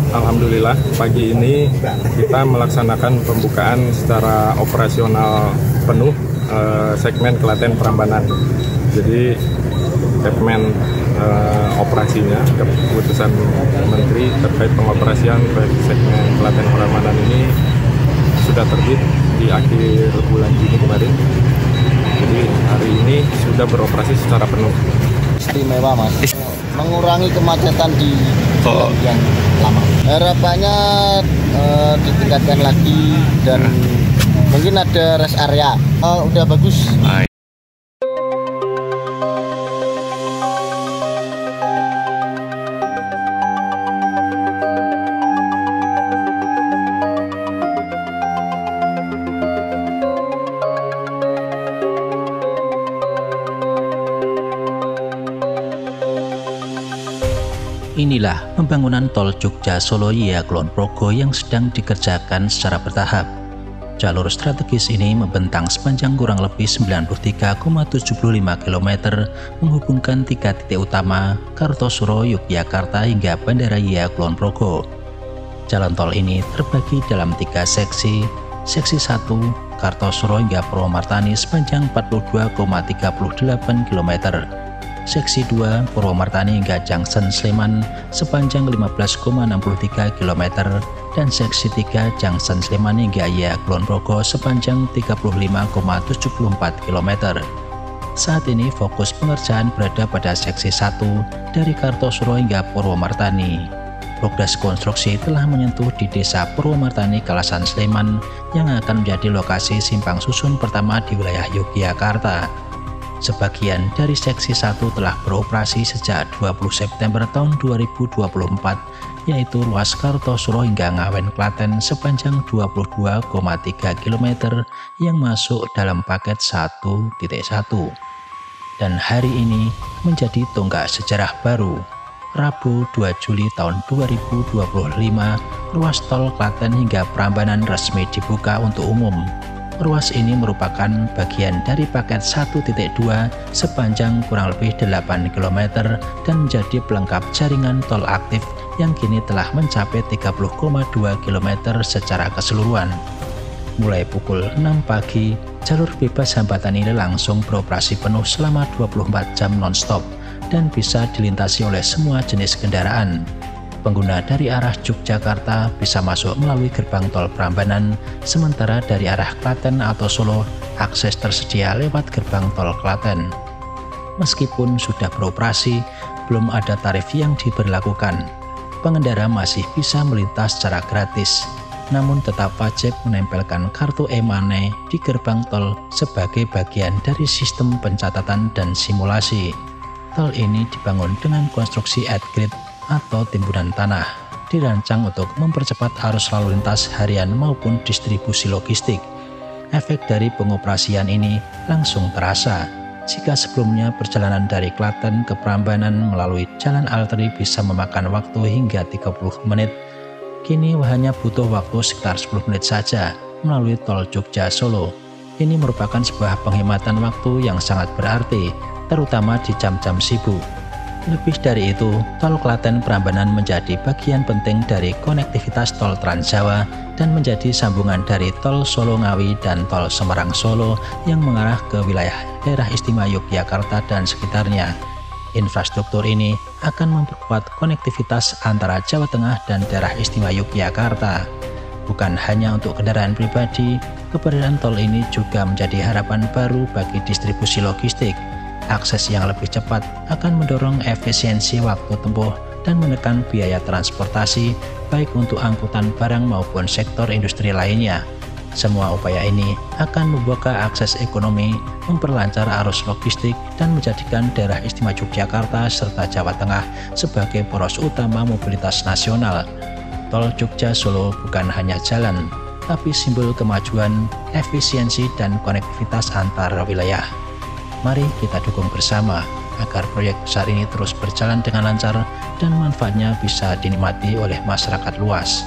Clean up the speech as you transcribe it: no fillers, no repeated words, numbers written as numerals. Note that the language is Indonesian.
Alhamdulillah pagi ini kita melaksanakan pembukaan secara operasional penuh segmen Klaten Prambanan. Jadi segmen operasinya, keputusan Menteri terkait pengoperasian segmen Klaten Prambanan ini sudah terbit di akhir bulan Juni kemarin. Jadi hari ini sudah beroperasi secara penuh. Istimewa Mas, mengurangi kemacetan di jalan yang lama. Harapannya ditingkatkan lagi dan mungkin ada rest area. Udah bagus. Inilah pembangunan tol Jogja-Solo-Iya Kulon Progo yang sedang dikerjakan secara bertahap. Jalur strategis ini membentang sepanjang kurang lebih 93,75 km menghubungkan tiga titik utama Kartosuro, Yogyakarta hingga Bandara Iya Kulon Progo. Jalan tol ini terbagi dalam tiga seksi. Seksi 1 Kartosuro hingga Purwomartani sepanjang 42,38 km. Seksi 2 Purwomartani hingga Junction Sleman sepanjang 15,63 km dan seksi 3 Junction Sleman hingga Iya Kulon Progo sepanjang 35,74 km. Saat ini fokus pengerjaan berada pada seksi 1 dari Kartosuro hingga Purwomartani. Progres konstruksi telah menyentuh di Desa Purwomartani, Kalasan Sleman yang akan menjadi lokasi simpang susun pertama di wilayah Yogyakarta. Sebagian dari seksi 1 telah beroperasi sejak 20 September tahun 2024, yaitu ruas Kartosuro hingga Ngawen Klaten sepanjang 22,3 km yang masuk dalam paket 1.1. Dan hari ini menjadi tonggak sejarah baru. Rabu 2 Juli tahun 2025, ruas tol Klaten hingga Prambanan resmi dibuka untuk umum. Ruas ini merupakan bagian dari paket 1.2 sepanjang kurang lebih 8 km dan menjadi pelengkap jaringan tol aktif yang kini telah mencapai 30,2 km secara keseluruhan. Mulai pukul 6 pagi, jalur bebas hambatan ini langsung beroperasi penuh selama 24 jam non-stop dan bisa dilintasi oleh semua jenis kendaraan. Pengguna dari arah Yogyakarta bisa masuk melalui gerbang tol Prambanan, sementara dari arah Klaten atau Solo, akses tersedia lewat gerbang tol Klaten. Meskipun sudah beroperasi, belum ada tarif yang diberlakukan. Pengendara masih bisa melintas secara gratis, namun tetap wajib menempelkan kartu e-money di gerbang tol sebagai bagian dari sistem pencatatan dan simulasi. Tol ini dibangun dengan konstruksi at-grade atau timbunan tanah, dirancang untuk mempercepat arus lalu lintas harian maupun distribusi logistik. Efek dari pengoperasian ini langsung terasa. Jika sebelumnya perjalanan dari Klaten ke Prambanan melalui jalan arteri bisa memakan waktu hingga 30 menit, kini hanya butuh waktu sekitar 10 menit saja melalui tol Jogja-Solo. Ini merupakan sebuah penghematan waktu yang sangat berarti, terutama di jam-jam sibuk. Lebih dari itu, tol Klaten Prambanan menjadi bagian penting dari konektivitas tol Trans Jawa dan menjadi sambungan dari tol Solo Ngawi dan tol Semarang Solo yang mengarah ke wilayah daerah istimewa Yogyakarta dan sekitarnya. Infrastruktur ini akan memperkuat konektivitas antara Jawa Tengah dan daerah istimewa Yogyakarta. Bukan hanya untuk kendaraan pribadi, keberadaan tol ini juga menjadi harapan baru bagi distribusi logistik. Akses yang lebih cepat akan mendorong efisiensi waktu tempuh dan menekan biaya transportasi baik untuk angkutan barang maupun sektor industri lainnya. Semua upaya ini akan membuka akses ekonomi, memperlancar arus logistik, dan menjadikan daerah istimewa Yogyakarta serta Jawa Tengah sebagai poros utama mobilitas nasional. Tol Jogja-Solo bukan hanya jalan, tapi simbol kemajuan, efisiensi, dan konektivitas antar wilayah. Mari kita dukung bersama agar proyek besar ini terus berjalan dengan lancar dan manfaatnya bisa dinikmati oleh masyarakat luas.